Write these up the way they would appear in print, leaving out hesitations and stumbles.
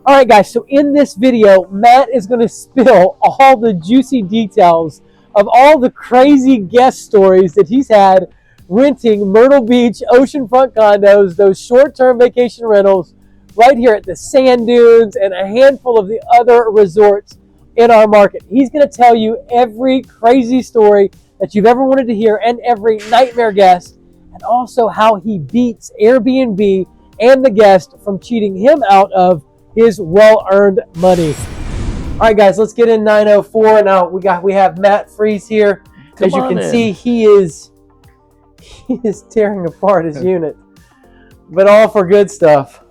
All right, guys, so in this video, Matt is going to spill all the juicy details of all the crazy guest stories that he's had renting Myrtle Beach Oceanfront Condos, those short-term vacation rentals right here at the sand dunes and a handful of the other resorts in our market. He's going to tell you every crazy story that you've ever wanted to hear and every nightmare guest, and also how he beats Airbnb and the guest from cheating him out of his well-earned money. All right, guys, let's get in 904. Now we have Matt Fries here. As you can see, he is tearing apart his unit, but all for good stuff.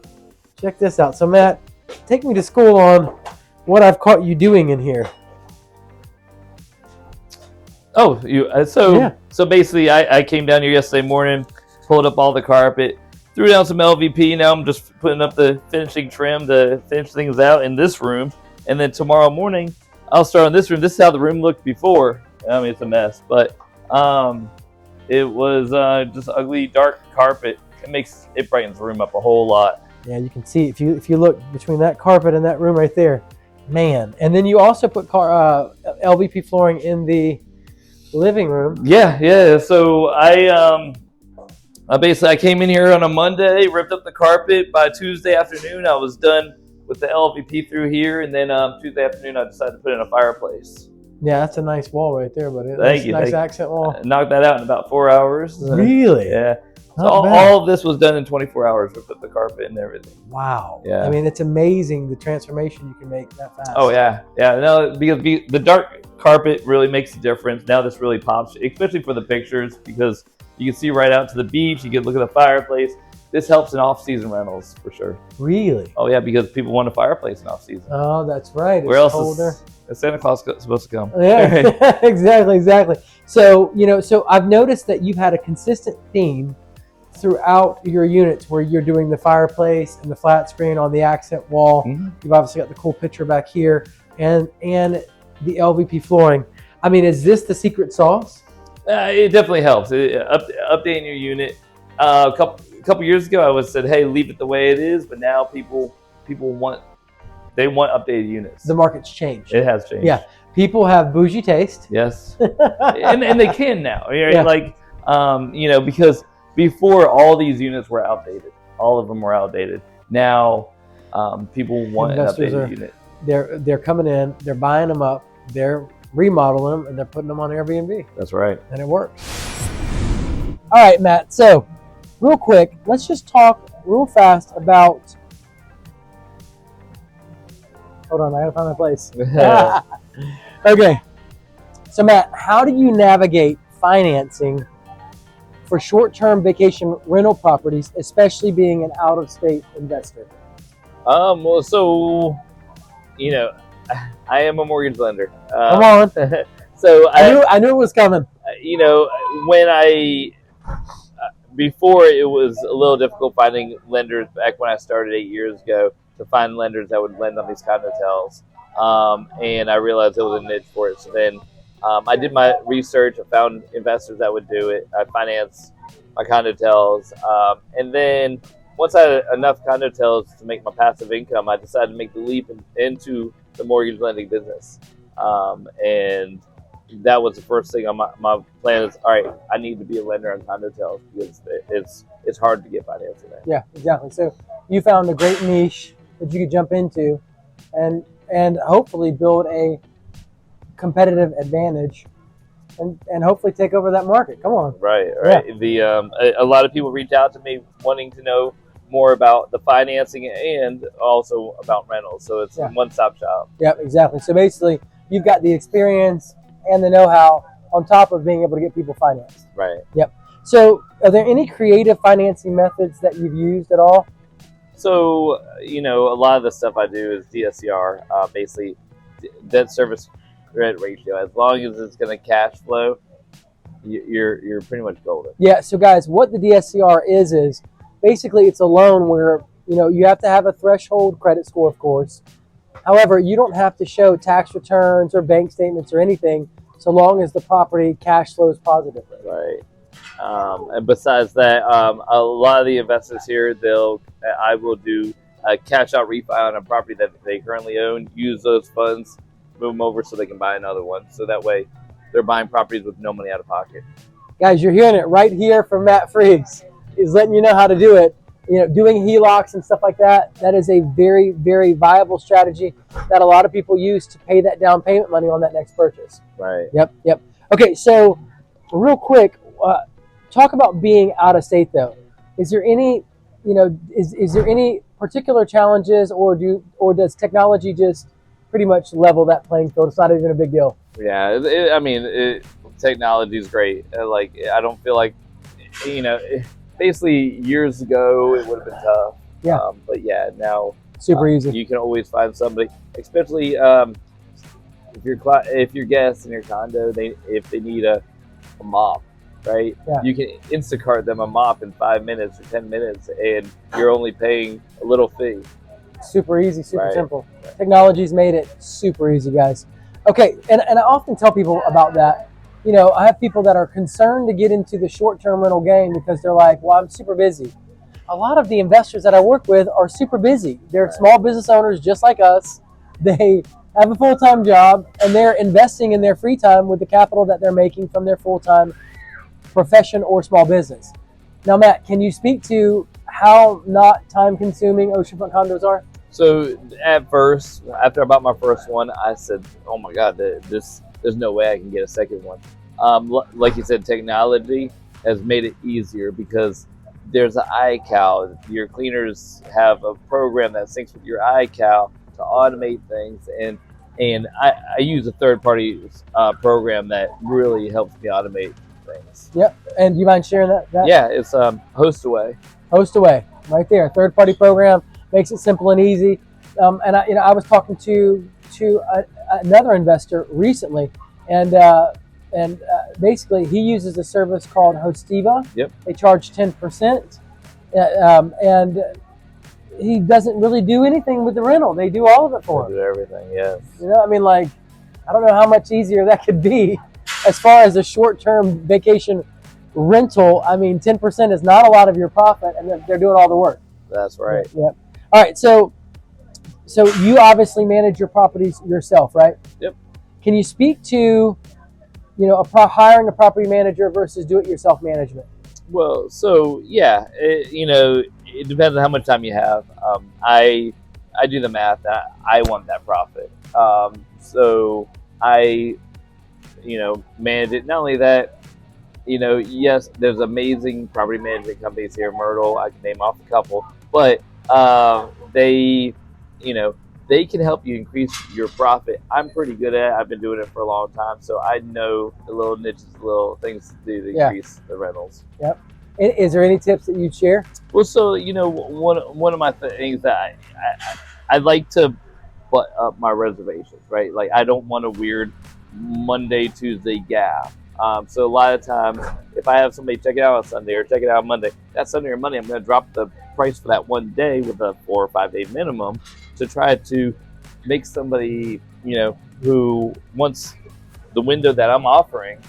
Check this out. So, Matt, take me to school on what I've caught you doing in here. Oh, so basically, I came down here yesterday morning, pulled up all the carpet, threw down some LVP. Now I'm just putting up the finishing trim to finish things out in this room. And then tomorrow morning, I'll start on this room. This is how the room looked before. I mean, it's a mess, but it was just ugly, dark carpet. It brightens the room up a whole lot. Yeah, you can see if you look between that carpet and that room right there, man. And then you also put LVP flooring in the living room. Yeah. So I came in here on a Monday, ripped up the carpet. By Tuesday afternoon, I was done with the LVP through here, and then Tuesday afternoon, I decided to put in a fireplace. Yeah, that's a nice wall right there, buddy. Thank you. Nice accent wall. I knocked that out in about 4 hours. Really? Yeah. So all of this was done in 24 hours. We put the carpet and everything. Wow. Yeah. I mean, it's amazing the transformation you can make that fast. Oh yeah. No, because the dark carpet really makes a difference. Now this really pops, especially for the pictures, because you can see right out to the beach. You can look at the fireplace. This helps in off-season rentals for sure. Really? Oh yeah, because people want a fireplace in off-season. Oh, that's right. Where else colder. is Santa Claus supposed to come? Yeah, exactly. So so I've noticed that you've had a consistent theme throughout your units where you're doing the fireplace and the flat screen on the accent wall. Mm-hmm. You've obviously got the cool picture back here and the LVP flooring. I mean, is this the secret sauce? It definitely helps. Updating your unit. A couple years ago, I said, hey, leave it the way it is. But now people want updated units. The market's changed. It has changed. Yeah, people have bougie taste. Yes, and they can now. Right? Yeah. Like because before all these units were outdated. All of them were outdated. Now people want an updated unit. They're coming in. They're buying them up. They're remodeling them and they're putting them on Airbnb. That's right. And it works. All right, Matt. So, real quick, let's just talk real fast about. Hold on, I gotta find my place. Okay. So, Matt, how do you navigate financing for short-term vacation rental properties, especially being an out-of-state investor? Well, so I am a mortgage lender. Come on. So I knew it was coming. When before it was a little difficult finding lenders back when I started 8 years ago to find lenders that would lend on these condos. And I realized there was a niche for it. So then I did my research. I found investors that would do it. I financed my condos. And then once I had enough condos to make my passive income, I decided to make the leap into the mortgage lending business. And that was the first thing on my plan is, all right, I need to be a lender on condos because it's hard to get financing there. Yeah, exactly. So you found a great niche that you could jump into and hopefully build a competitive advantage and hopefully take over that market. Come on. Right. Yeah. A lot of people reach out to me wanting to know more about the financing and also about rentals. So it's a one-stop shop. Yeah, exactly. So basically, you've got the experience and the know-how on top of being able to get people financed. Right. Yep. So are there any creative financing methods that you've used at all? So, a lot of the stuff I do is DSCR, basically debt service credit ratio. As long as it's going to cash flow, you're pretty much golden. Yeah. So guys, what the DSCR is basically it's a loan where, you have to have a threshold credit score, of course. However, you don't have to show tax returns or bank statements or anything so long as the property cash flows positively. Right. And besides that, a lot of the investors here, I will do a cash out refi on a property that they currently own, use those funds, move them over so they can buy another one. So that way they're buying properties with no money out of pocket. Guys, you're hearing it right here from Matt Fries. He's letting you know how to do it. Doing HELOCs and stuff like that, that is a very, very viable strategy that a lot of people use to pay that down payment money on that next purchase. Right. Yep. Okay, so real quick, talk about being out of state though. Is there any, is there any particular challenges, or does technology just pretty much level that playing field? It's not even a big deal. Yeah, technology is great. I don't feel like, basically years ago it would have been tough. Yeah. But yeah, now super easy. You can always find somebody, especially if your guests in your condo, if they need a mop, right? Yeah. You can Instacart them a mop in 5 minutes or 10 minutes, and you're only paying a little fee. Super easy, super simple. Technology's made it super easy, guys. Okay, and I often tell people about that. I have people that are concerned to get into the short-term rental game because they're like, well, I'm super busy. A lot of the investors that I work with are super busy. They're small business owners just like us. They have a full-time job, and they're investing in their free time with the capital that they're making from their full-time profession or small business. Now, Matt, can you speak to how not time-consuming oceanfront condos are? So at first, after I bought my first one, I said, oh my God, there's no way I can get a second one. Like you said, technology has made it easier because there's an iCal. Your cleaners have a program that syncs with your iCal to automate things, and I use a third-party program that really helps me automate things. Yep. And do you mind sharing that? Yeah, it's HostAway. HostAway, right there. Third-party program, makes it simple and easy. And I was talking to another investor recently, and basically he uses a service called Hostiva. Yep. They charge 10%, and he doesn't really do anything with the rental. They do all of it for him. They do everything, yes. I don't know how much easier that could be as far as a short-term vacation rental. 10% is not a lot of your profit, and they're doing all the work. That's right. Yep. All right, so you obviously manage your properties yourself, right? Yep. Can you speak to, hiring a property manager versus do-it-yourself management? Well, so yeah, it depends on how much time you have. I do the math. I want that profit. So I, manage it. Not only that, yes, there's amazing property management companies here in Myrtle. I can name off a couple, but they can help you increase your profit. I'm pretty good at it. I've been doing it for a long time, so I know the little niches, the little things to do to increase the rentals. Yep. Is there any tips that you'd share? Well, so one of my things that I like to butt up my reservations, right? Like I don't want a weird Monday, Tuesday gap. So a lot of times, if I have somebody check it out on Sunday or check it out on Monday, that Sunday or Monday, I'm going to drop the price for that one day with a 4 or 5 day minimum to try to make somebody, who wants the window that I'm offering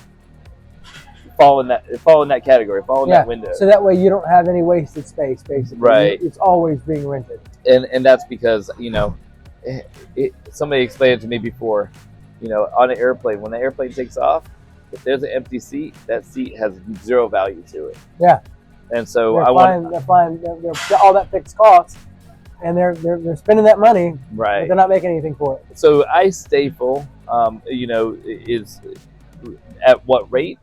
fall in that category, fall in that window. So that way you don't have any wasted space, basically. Right. It's always being rented. And that's because, somebody explained it to me before, on an airplane, when the airplane takes off, if there's an empty seat, that seat has zero value to it. Yeah. And so they're flying all that fixed cost, and they're spending that money, right? But they're not making anything for it. So I stay full. Is at what rate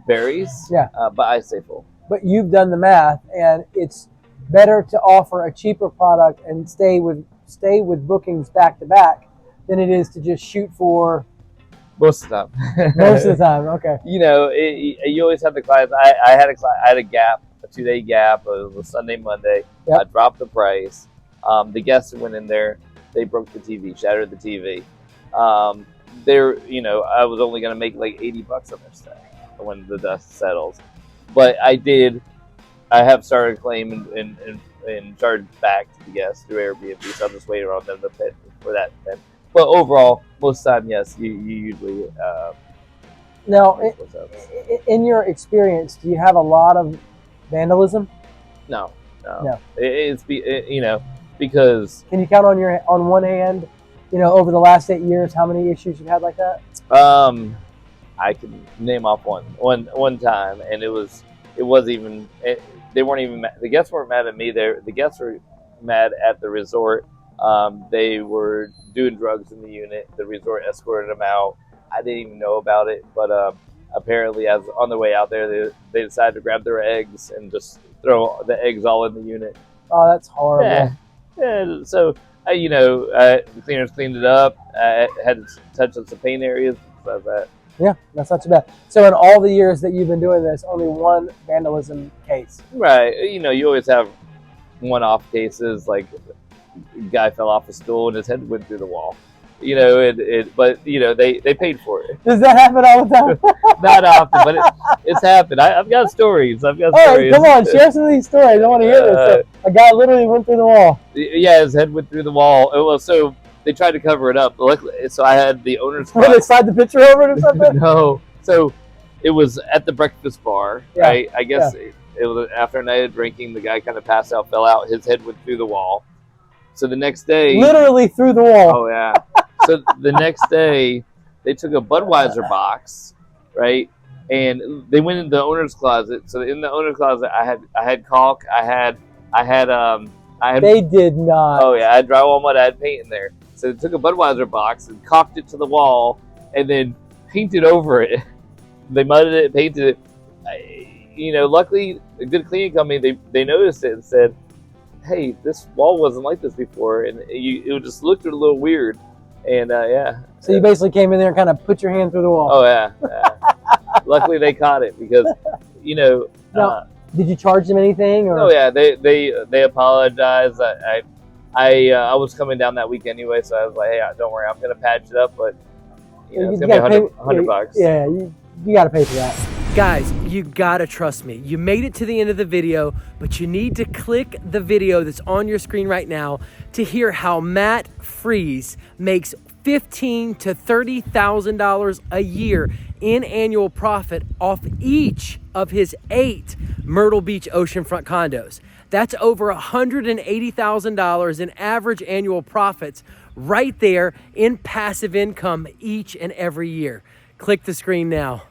varies. Yeah. But I stay full. But you've done the math, and it's better to offer a cheaper product and stay with bookings back to back than it is to just shoot for. Most of the time. Most of the time, okay. You always have the clients. I had a gap, a 2-day gap. It was Sunday, Monday. Yep. I dropped the price. The guests who went in there, they broke the TV, shattered the TV. I was only going to make like $80 on their stay when the dust settles. But I have started claiming and charged back to the guests through Airbnb, so I'm just waiting on them to pay for that. But overall, most of the time, yes, you usually. Now, in your experience, do you have a lot of vandalism? No. No. Because Can you count on one hand, over the last 8 years, how many issues you've had like that? I can name off one time, and it wasn't even they weren't even mad. The guests weren't mad at me. The guests were mad at the resort. They were doing drugs in the unit. The resort escorted them out. I didn't even know about it, but apparently, as on the way out there, they decided to grab their eggs and just throw the eggs all in the unit. Oh, that's horrible. Yeah. So the cleaners cleaned it up. I had to touch up some paint areas. Like that. Yeah, that's not too bad. So in all the years that you've been doing this, only one vandalism case. Right. You always have one-off cases, like a guy fell off a stool and his head went through the wall. But they paid for it. Does that happen all the time? Not often, but it's happened. I've got stories. All right, come on, share some of these stories. I want to hear this. So a guy literally went through the wall. Yeah, his head went through the wall. Well, so they tried to cover it up. Luckily, so I had the owner's. Did they slide the picture over it or something? No. So it was at the breakfast bar, right? I guess it was after a night of drinking. The guy kind of passed out, fell out. His head went through the wall. So the next day, literally through the wall. Oh yeah. So the next day, they took a Budweiser box, right, and they went in the owner's closet. So in the owner's closet, I had caulk. I had. They did not. Oh yeah, I had drywall mud. I had paint in there. So they took a Budweiser box and caulked it to the wall, and then painted over it. They mudded it, painted it. Luckily, a good cleaning company they noticed it and said, "Hey, this wall wasn't like this before," and it just looked a little weird. And So you basically came in there and kind of put your hand through the wall. Oh yeah. Luckily they caught it because, Now, did you charge them anything? Or? Oh yeah, they apologized. I was coming down that week anyway, so I was like, hey, don't worry, I'm gonna patch it up, but it's gonna be $100. Yeah, you got to pay for that. Guys, you gotta trust me. You made it to the end of the video, but you need to click the video that's on your screen right now to hear how Matt Fries makes $15,000 to $30,000 a year in annual profit off each of his 8 Myrtle Beach Oceanfront condos. That's over $180,000 in average annual profits right there in passive income each and every year. Click the screen now.